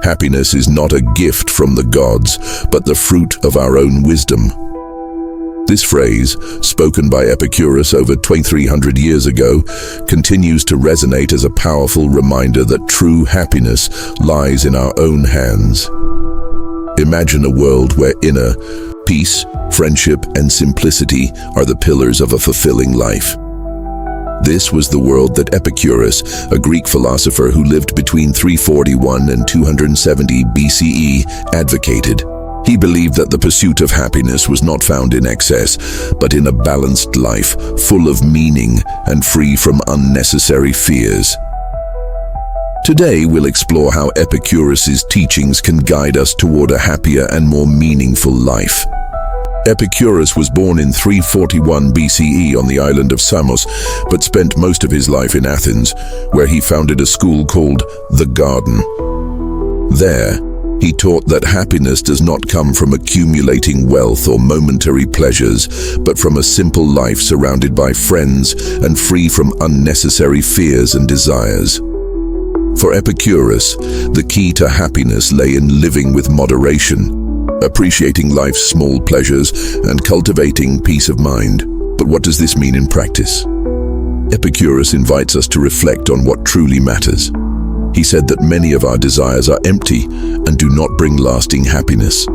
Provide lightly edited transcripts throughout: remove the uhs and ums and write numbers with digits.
Happiness is not a gift from the gods, but the fruit of our own wisdom. This phrase, spoken by Epicurus over 2300 years ago, continues to resonate as a powerful reminder that true happiness lies in our own hands. Imagine a world where inner peace, friendship, and simplicity are the pillars of a fulfilling life. This was the world that Epicurus, a Greek philosopher who lived between 341 and 270 BCE, advocated. He believed that the pursuit of happiness was not found in excess, but in a balanced life, full of meaning and free from unnecessary fears. Today, we'll explore how Epicurus's teachings can guide us toward a happier and more meaningful life. Epicurus was born in 341 BCE on the island of Samos, but spent most of his life in Athens, where he founded a school called the Garden. There, he taught that happiness does not come from accumulating wealth or momentary pleasures, but from a simple life surrounded by friends and free from unnecessary fears and desires. For Epicurus, the key to happiness lay in living with moderation, appreciating life's small pleasures and cultivating peace of mind. But what does this mean in practice? Epicurus invites us to reflect on what truly matters. He said that many of our desires are empty and do not bring lasting happiness.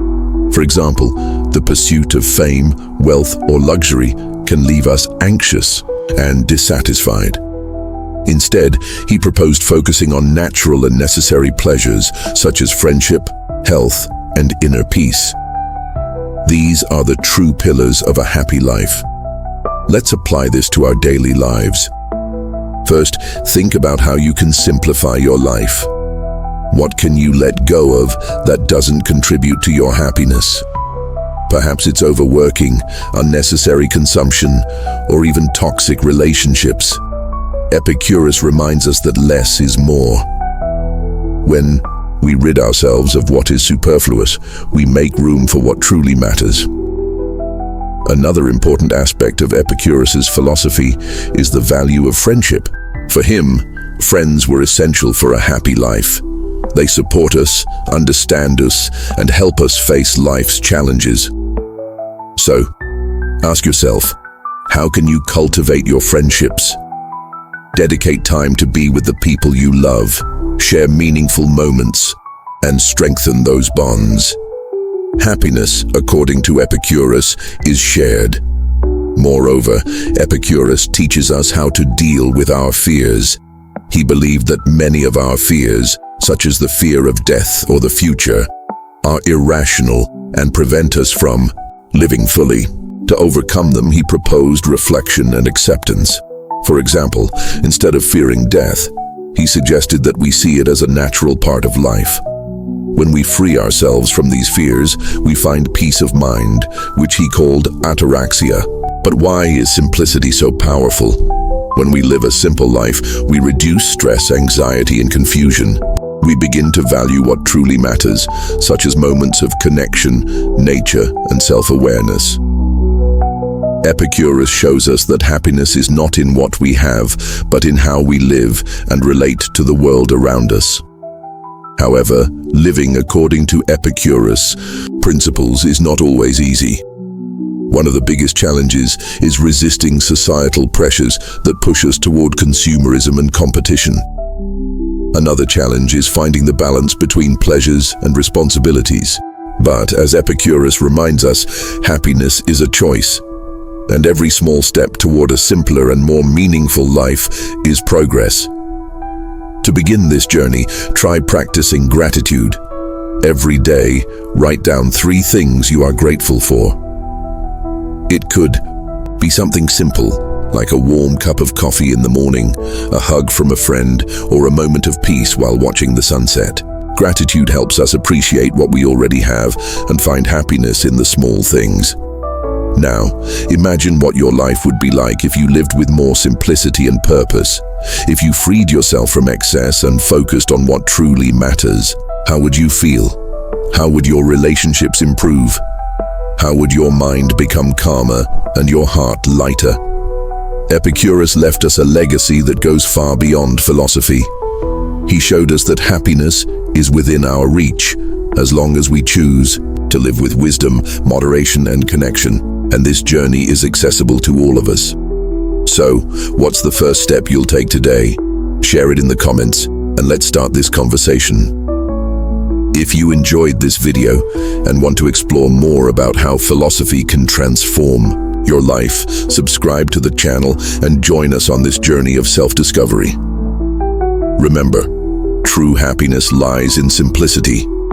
For example, the pursuit of fame, wealth, or luxury can leave us anxious and dissatisfied. Instead, he proposed focusing on natural and necessary pleasures such as friendship, health, and inner peace. These are the true pillars of a happy life. Let's apply this to our daily lives. First, think about how you can simplify your life. What can you let go of that doesn't contribute to your happiness? Perhaps it's overworking, unnecessary consumption, or even toxic relationships. Epicurus reminds us that less is more. When we rid ourselves of what is superfluous, we make room for what truly matters. Another important aspect of Epicurus's philosophy is the value of friendship. For him, friends were essential for a happy life. They support us, understand us, and help us face life's challenges. So, ask yourself, how can you cultivate your friendships? Dedicate time to be with the people you love, share meaningful moments, and strengthen those bonds. Happiness, according to Epicurus, is shared. Moreover, Epicurus teaches us how to deal with our fears. He believed that many of our fears, such as the fear of death or the future, are irrational and prevent us from living fully. To overcome them, he proposed reflection and acceptance. For example, instead of fearing death, he suggested that we see it as a natural part of life. When we free ourselves from these fears, we find peace of mind, which he called ataraxia. But why is simplicity so powerful? When we live a simple life, we reduce stress, anxiety, and confusion. We begin to value what truly matters, such as moments of connection, nature, and self-awareness. Epicurus shows us that happiness is not in what we have, but in how we live and relate to the world around us. However, living according to Epicurus' principles is not always easy. One of the biggest challenges is resisting societal pressures that push us toward consumerism and competition. Another challenge is finding the balance between pleasures and responsibilities. But as Epicurus reminds us, happiness is a choice, and every small step toward a simpler and more meaningful life is progress. To begin this journey, try practicing gratitude. Every day, write down 3 things you are grateful for. It could be something simple, like a warm cup of coffee in the morning, a hug from a friend, or a moment of peace while watching the sunset. Gratitude helps us appreciate what we already have and find happiness in the small things. Now, imagine what your life would be like if you lived with more simplicity and purpose. If you freed yourself from excess and focused on what truly matters, how would you feel? How would your relationships improve? How would your mind become calmer and your heart lighter? Epicurus left us a legacy that goes far beyond philosophy. He showed us that happiness is within our reach, as long as we choose to live with wisdom, moderation, and connection. And this journey is accessible to all of us. So, what's the first step you'll take today? Share it in the comments, and let's start this conversation. If you enjoyed this video and want to explore more about how philosophy can transform your life, subscribe to the channel and join us on this journey of self-discovery. Remember, true happiness lies in simplicity.